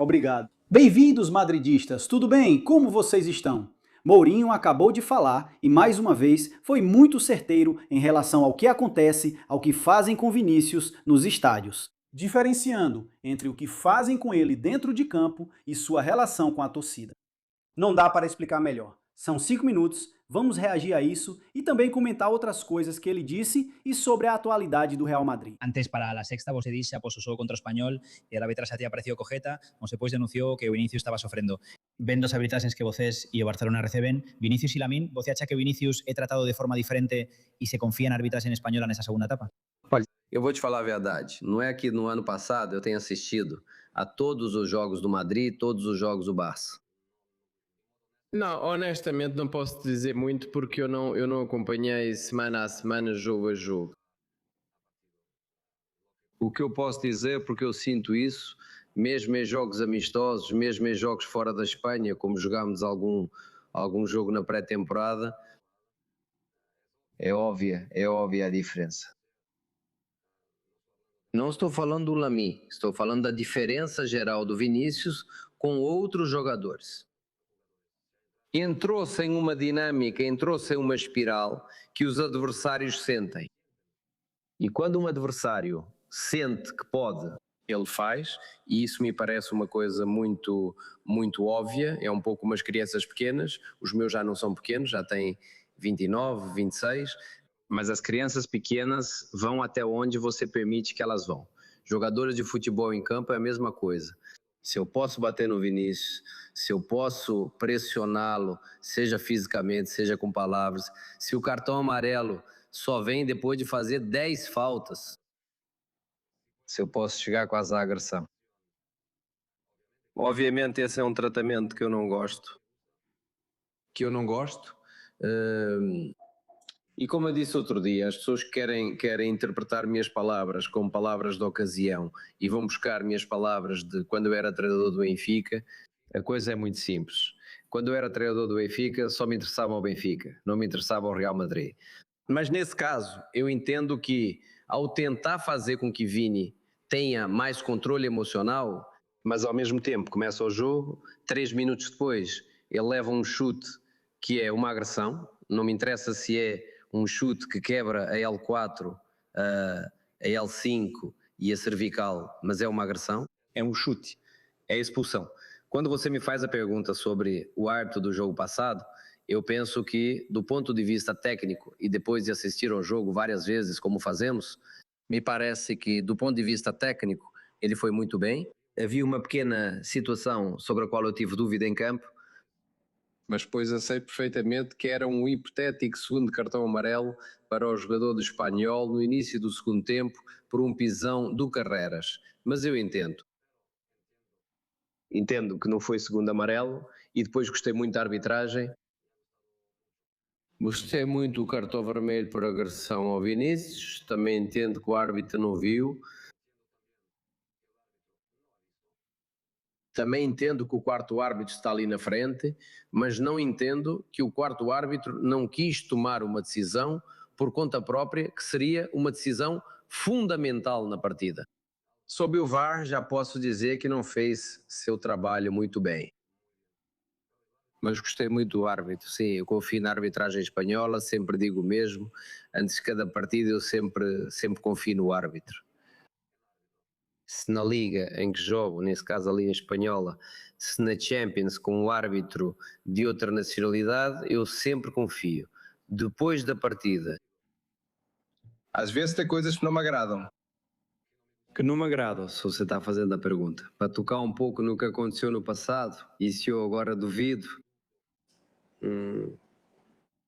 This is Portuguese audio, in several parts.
Obrigado. Bem-vindos, madridistas. Tudo bem? Como vocês estão? Mourinho acabou de falar e, mais uma vez, foi muito certeiro em relação ao que acontece, ao que fazem com Vinícius nos estádios, diferenciando entre o que fazem com ele dentro de campo e sua relação com a torcida. Não dá para explicar melhor. São 5 minutos, vamos reagir a isso e também comentar outras coisas que ele disse e sobre a atualidade do Real Madrid. Antes, para la sexta, vos disse se após o xogo contra o Español e el arbitraxe había parecido cojeta, mas depois denunciou que o Vinicius estaba sofrendo. Vendo os arbitraxes que vocês e o Barcelona reciben, Vinicius e Lamine, você acha que Vinicius é tratado de forma diferente e se confía na arbitraxe española nessa segunda etapa? Eu vou te falar a verdade, não é que no ano passado eu tenha assistido a todos os jogos do Madrid, todos os jogos do Barça. Não, honestamente não posso te dizer muito porque eu não acompanhei semana a semana, jogo a jogo. O que eu posso dizer, porque eu sinto isso, mesmo em jogos amistosos, mesmo em jogos fora da Espanha, como jogámos algum jogo na pré-temporada, é óbvia a diferença. Não estou falando do Lamine, estou falando da diferença geral do Vinícius com outros jogadores. Entrou-se em uma dinâmica, entrou-se em uma espiral que os adversários sentem. E quando um adversário sente que pode, ele faz, e isso me parece uma coisa muito, muito óbvia. É um pouco como as crianças pequenas, os meus já não são pequenos, já têm 29, 26, mas as crianças pequenas vão até onde você permite que elas vão. Jogadores de futebol em campo é a mesma coisa. Se eu posso bater no Vinícius, se eu posso pressioná-lo, seja fisicamente, seja com palavras, se o cartão amarelo só vem depois de fazer 10 faltas, se eu posso chegar quase à agressão. Obviamente esse é um tratamento que eu não gosto. E como eu disse outro dia, as pessoas que querem interpretar minhas palavras como palavras de ocasião e vão buscar minhas palavras de quando eu era treinador do Benfica, a coisa é muito simples. Quando eu era treinador do Benfica, só me interessava o Benfica, não me interessava o Real Madrid. Mas nesse caso, eu entendo que ao tentar fazer com que Vini tenha mais controle emocional, mas ao mesmo tempo começa o jogo, 3 minutos depois ele leva um chute que é uma agressão, não me interessa se é um chute que quebra a L4, a L5 e a cervical, mas é uma agressão, é um chute, é expulsão. Quando você me faz a pergunta sobre o árbitro do jogo passado, eu penso que, do ponto de vista técnico, e depois de assistir ao jogo várias vezes, como fazemos, me parece que, do ponto de vista técnico, ele foi muito bem. Havia uma pequena situação sobre a qual eu tive dúvida em campo, mas depois aceito perfeitamente que era um hipotético segundo cartão amarelo para o jogador do Espanhol no início do segundo tempo por um pisão do Carreras. Mas eu entendo que não foi segundo amarelo e depois gostei muito da arbitragem. Gostei muito do cartão vermelho por agressão ao Vinícius, também entendo que o árbitro não viu. Também entendo que o quarto árbitro está ali na frente, mas não entendo que o quarto árbitro não quis tomar uma decisão por conta própria, que seria uma decisão fundamental na partida. Sob o VAR, já posso dizer que não fez seu trabalho muito bem. Mas gostei muito do árbitro, sim, eu confio na arbitragem espanhola, sempre digo o mesmo, antes de cada partida eu sempre confio no árbitro. Se na Liga em que jogo, nesse caso ali em Espanhola, se na Champions com um árbitro de outra nacionalidade, eu sempre confio. Depois da partida. Às vezes tem coisas que não me agradam. Que não me agradam, se você está fazendo a pergunta. Para tocar um pouco no que aconteceu no passado, e se eu agora duvido,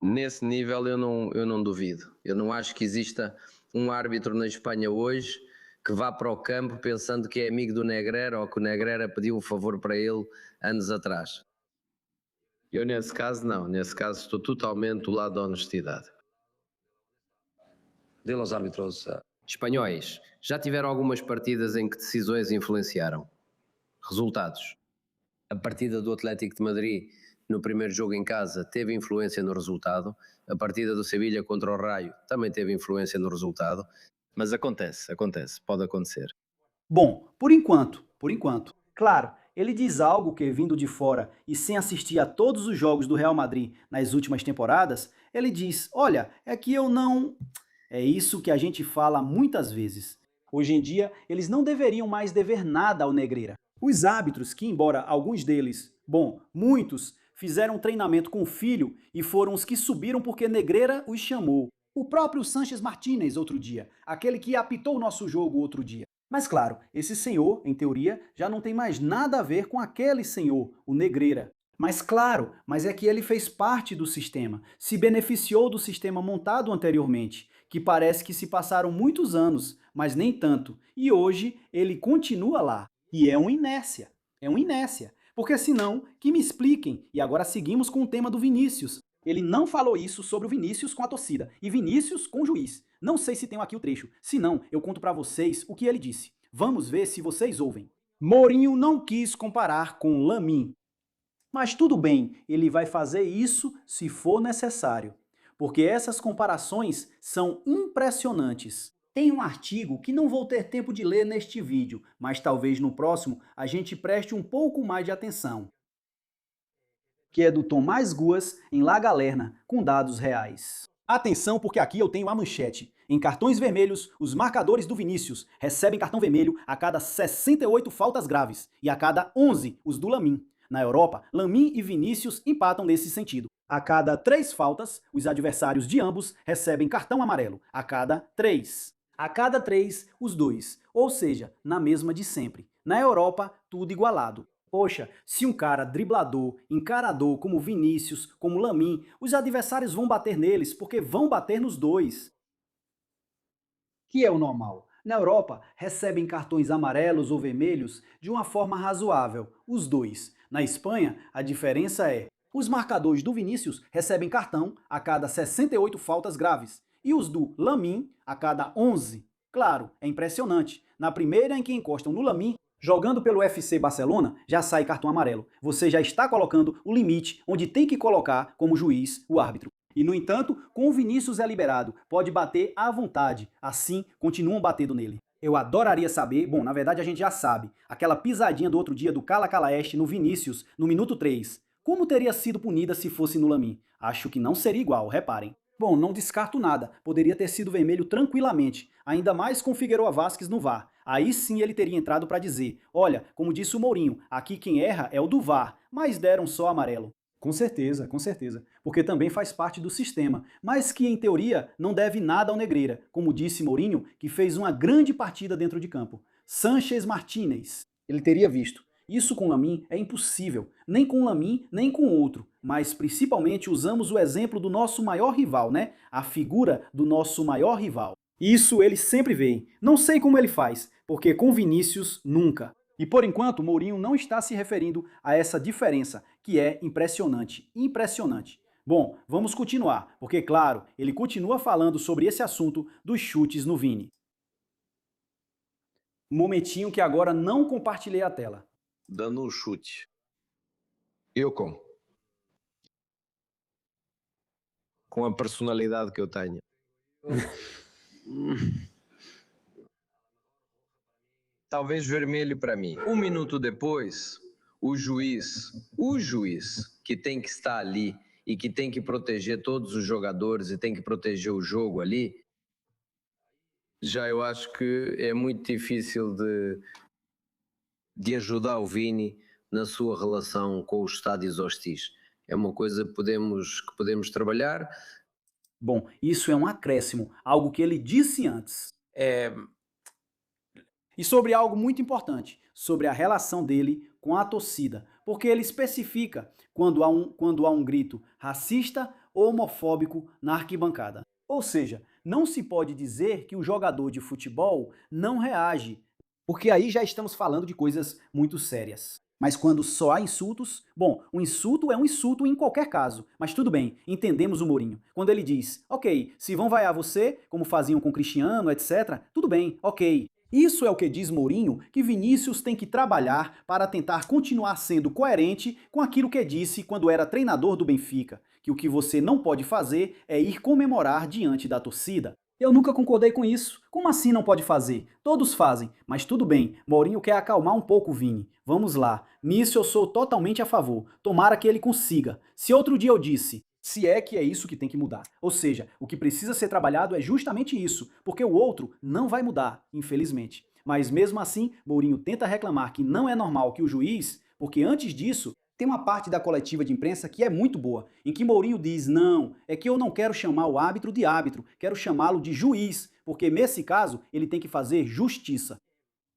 nesse nível eu não duvido. Eu não acho que exista um árbitro na Espanha hoje que vá para o campo pensando que é amigo do Negreira ou que o Negreira pediu um favor para ele anos atrás. Eu nesse caso não, nesse caso estou totalmente do lado da honestidade. Dele aos árbitros espanhóis, já tiveram algumas partidas em que decisões influenciaram? Resultados. A partida do Atlético de Madrid no primeiro jogo em casa teve influência no resultado, a partida do Sevilha contra o Raio também teve influência no resultado. Mas acontece, pode acontecer. Bom, por enquanto. Claro, ele diz algo que, vindo de fora e sem assistir a todos os jogos do Real Madrid nas últimas temporadas, ele diz: olha, é que eu não... É isso que a gente fala muitas vezes. Hoje em dia, eles não deveriam mais dever nada ao Negreira. Os árbitros, que embora alguns deles, bom, muitos, fizeram treinamento com o filho e foram os que subiram porque Negreira os chamou. O próprio Sánchez Martínez outro dia, aquele que apitou o nosso jogo outro dia. Mas claro, esse senhor, em teoria, já não tem mais nada a ver com aquele senhor, o Negreira. Mas claro, mas é que ele fez parte do sistema, se beneficiou do sistema montado anteriormente, que parece que se passaram muitos anos, mas nem tanto, e hoje ele continua lá. E é uma inércia, porque senão, que me expliquem, e agora seguimos com o tema do Vinícius. Ele não falou isso sobre o Vinícius com a torcida, e Vinícius com o juiz. Não sei se tenho aqui o trecho, se não, eu conto pra vocês o que ele disse. Vamos ver se vocês ouvem. Mourinho não quis comparar com Lamine. Mas tudo bem, ele vai fazer isso se for necessário, porque essas comparações são impressionantes. Tem um artigo que não vou ter tempo de ler neste vídeo, mas talvez no próximo a gente preste um pouco mais de atenção, que é do Tomás Guas em La Galerna, com dados reais. Atenção, porque aqui eu tenho a manchete. Em cartões vermelhos, os marcadores do Vinícius recebem cartão vermelho a cada 68 faltas graves e a cada 11 os do Lamine. Na Europa, Lamine e Vinícius empatam nesse sentido. A cada 3 faltas, os adversários de ambos recebem cartão amarelo. A cada 3. A cada 3, os dois. Ou seja, na mesma de sempre. Na Europa, tudo igualado. Poxa, se um cara driblador, encarador como Vinícius, como Lamine, os adversários vão bater neles porque vão bater nos dois. Que é o normal. Na Europa, recebem cartões amarelos ou vermelhos de uma forma razoável, os dois. Na Espanha, a diferença é: os marcadores do Vinícius recebem cartão a cada 68 faltas graves e os do Lamine a cada 11. Claro, é impressionante. Na primeira em que encostam no Lamine, jogando pelo FC Barcelona, já sai cartão amarelo. Você já está colocando o limite onde tem que colocar como juiz o árbitro. E, no entanto, com o Vinícius é liberado, pode bater à vontade, assim continuam batendo nele. Eu adoraria saber, bom, na verdade a gente já sabe, aquela pisadinha do outro dia do Cala Calaeste no Vinícius, no minuto 3. Como teria sido punida se fosse no Lamine? Acho que não seria igual, reparem. Bom, não descarto nada, poderia ter sido vermelho tranquilamente, ainda mais com Figueroa Vázquez no VAR. Aí sim ele teria entrado para dizer: olha, como disse o Mourinho, aqui quem erra é o do VAR, mas deram só amarelo. Com certeza, porque também faz parte do sistema, mas que em teoria não deve nada ao Negreira, como disse Mourinho, que fez uma grande partida dentro de campo. Sánchez Martínez, ele teria visto. Isso com Lamine é impossível, nem com Lamine, nem com outro, mas principalmente usamos o exemplo do nosso maior rival, né? A figura do nosso maior rival. Isso ele sempre vê. Não sei como ele faz, porque com Vinícius nunca. E por enquanto, Mourinho não está se referindo a essa diferença, que é impressionante, impressionante. Bom, vamos continuar, porque claro, ele continua falando sobre esse assunto dos chutes no Vini. Um momentinho que agora não compartilhei a tela. Dando um chute. Eu como. Com a personalidade que eu tenho. Talvez vermelho para mim. Um minuto depois, o juiz que tem que estar ali e que tem que proteger todos os jogadores e tem que proteger o jogo ali, já eu acho que é muito difícil de ajudar o Vini na sua relação com os estádios hostis. É uma coisa que podemos trabalhar. Bom, isso é um acréscimo, algo que ele disse antes. E sobre algo muito importante, sobre a relação dele com a torcida, porque ele especifica quando há um grito racista ou homofóbico na arquibancada. Ou seja, não se pode dizer que o jogador de futebol não reage, porque aí já estamos falando de coisas muito sérias. Mas quando só há insultos, bom, um insulto é um insulto em qualquer caso, mas tudo bem, entendemos o Mourinho. Quando ele diz, ok, se vão vaiar você, como faziam com Cristiano, etc., tudo bem, ok. Isso é o que diz Mourinho que Vinícius tem que trabalhar para tentar continuar sendo coerente com aquilo que disse quando era treinador do Benfica, que o que você não pode fazer é ir comemorar diante da torcida. Eu nunca concordei com isso. Como assim não pode fazer? Todos fazem, mas tudo bem. Mourinho quer acalmar um pouco o Vini. Vamos lá. Nisso eu sou totalmente a favor. Tomara que ele consiga. Se outro dia eu disse, se é que é isso que tem que mudar. Ou seja, o que precisa ser trabalhado é justamente isso, porque o outro não vai mudar, infelizmente. Mas mesmo assim, Mourinho tenta reclamar que não é normal que o juiz, porque antes disso, tem uma parte da coletiva de imprensa que é muito boa, em que Mourinho diz, não, é que eu não quero chamar o árbitro de árbitro, quero chamá-lo de juiz, porque nesse caso ele tem que fazer justiça.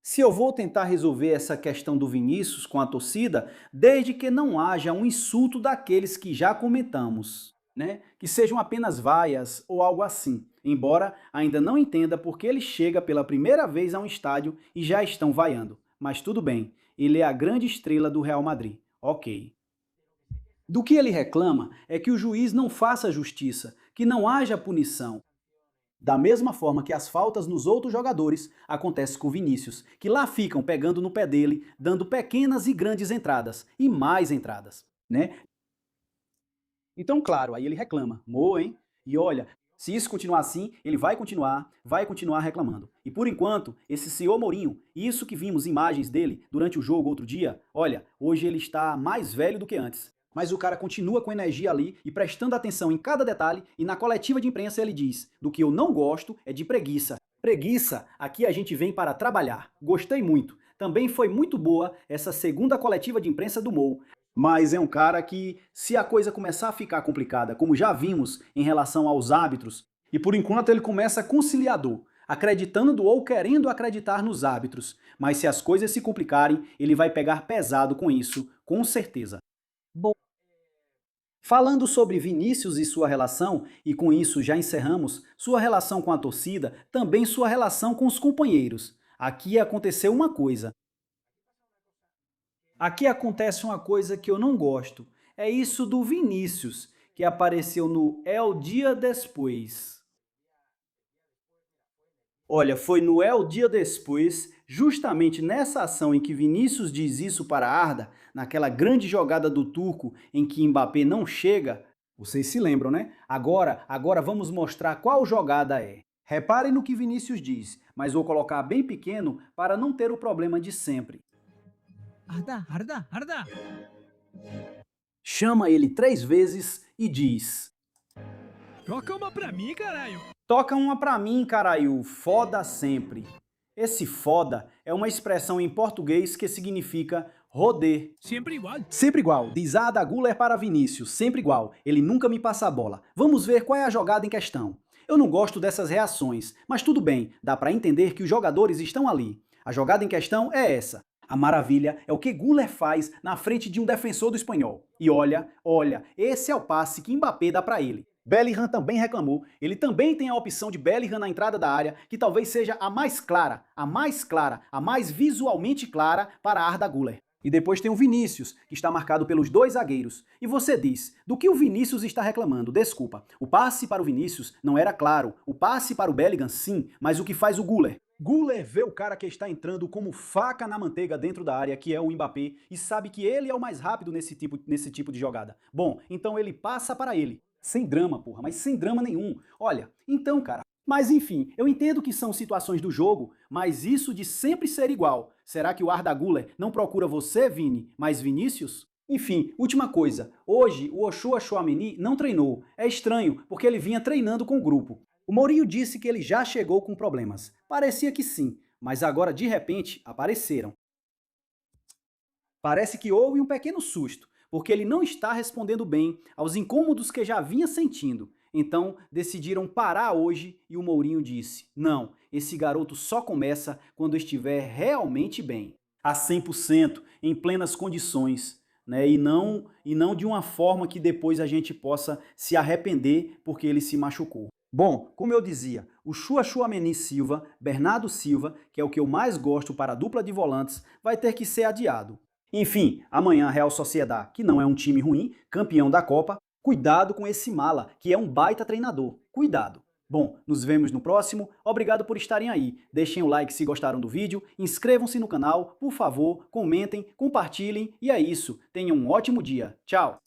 Se eu vou tentar resolver essa questão do Vinícius com a torcida, desde que não haja um insulto daqueles que já comentamos, né? Que sejam apenas vaias ou algo assim. Embora ainda não entenda porque ele chega pela primeira vez a um estádio e já estão vaiando. Mas tudo bem, ele é a grande estrela do Real Madrid. Ok. Do que ele reclama é que o juiz não faça justiça, que não haja punição. Da mesma forma que as faltas nos outros jogadores, acontece com o Vinícius, que lá ficam pegando no pé dele, dando pequenas e grandes entradas, e mais entradas, né? Então, claro, aí ele reclama, Mo, hein? E olha, se isso continuar assim, ele vai continuar reclamando. E por enquanto, esse senhor Mourinho, isso que vimos imagens dele durante o jogo outro dia, olha, hoje ele está mais velho do que antes. Mas o cara continua com energia ali e prestando atenção em cada detalhe, e na coletiva de imprensa ele diz, do que eu não gosto é de preguiça. Preguiça, aqui a gente vem para trabalhar. Gostei muito. Também foi muito boa essa segunda coletiva de imprensa do Mo. Mas é um cara que, se a coisa começar a ficar complicada, como já vimos em relação aos árbitros, e por enquanto ele começa conciliador, acreditando ou querendo acreditar nos árbitros, mas se as coisas se complicarem, ele vai pegar pesado com isso, com certeza. Bom, falando sobre Vinícius e sua relação, e com isso já encerramos, sua relação com a torcida, também sua relação com os companheiros. Aqui aconteceu uma coisa. Aqui acontece uma coisa que eu não gosto. É isso do Vinícius, que apareceu no El Dia Después. Olha, foi no El Dia Después, justamente nessa ação em que Vinícius diz isso para Arda, naquela grande jogada do turco em que Mbappé não chega. Vocês se lembram, né? Agora vamos mostrar qual jogada é. Reparem no que Vinícius diz, mas vou colocar bem pequeno para não ter o problema de sempre. Arda. Chama ele 3 vezes e diz: Toca uma pra mim, caralho. toca uma pra mim, caralho, foda sempre. Esse foda é uma expressão em português que significa roder. Sempre igual. Sempre igual, diz Arda Güler para Vinícius, sempre igual, ele nunca me passa a bola. Vamos ver qual é a jogada em questão. Eu não gosto dessas reações, mas tudo bem, dá pra entender que os jogadores estão ali. A jogada em questão é essa. A maravilha é o que Güler faz na frente de um defensor do Espanhol. E olha, esse é o passe que Mbappé dá pra ele. Bellingham também reclamou, ele também tem a opção de Bellingham na entrada da área, que talvez seja a mais visualmente clara para Arda Güler. E depois tem o Vinícius, que está marcado pelos 2 zagueiros. E você diz, do que o Vinícius está reclamando? Desculpa, o passe para o Vinícius não era claro, o passe para o Bellingham sim, mas o que faz o Güler? Güler vê o cara que está entrando como faca na manteiga dentro da área, que é o Mbappé, e sabe que ele é o mais rápido nesse tipo de jogada. Bom, então ele passa para ele. Sem drama, porra, mas sem drama nenhum. Olha, então, cara... Mas enfim, eu entendo que são situações do jogo, mas isso de sempre ser igual. Será que o Arda Güler não procura você, Vini, mas Vinícius? Enfim, última coisa. Hoje, o Joshua Tchouaméni não treinou. É estranho, porque ele vinha treinando com o grupo. O Mourinho disse que ele já chegou com problemas. Parecia que sim, mas agora de repente apareceram. Parece que houve um pequeno susto, porque ele não está respondendo bem aos incômodos que já vinha sentindo. Então decidiram parar hoje e o Mourinho disse, não, esse garoto só começa quando estiver realmente bem. A 100%, em plenas condições, né? E não de uma forma que depois a gente possa se arrepender porque ele se machucou. Bom, como eu dizia, o Tchouaméni Silva, Bernardo Silva, que é o que eu mais gosto para a dupla de volantes, vai ter que ser adiado. Enfim, amanhã Real Sociedad, que não é um time ruim, campeão da Copa, cuidado com esse mala, que é um baita treinador. Cuidado. Bom, nos vemos no próximo. Obrigado por estarem aí. Deixem o like se gostaram do vídeo, inscrevam-se no canal, por favor, comentem, compartilhem e é isso. Tenham um ótimo dia. Tchau!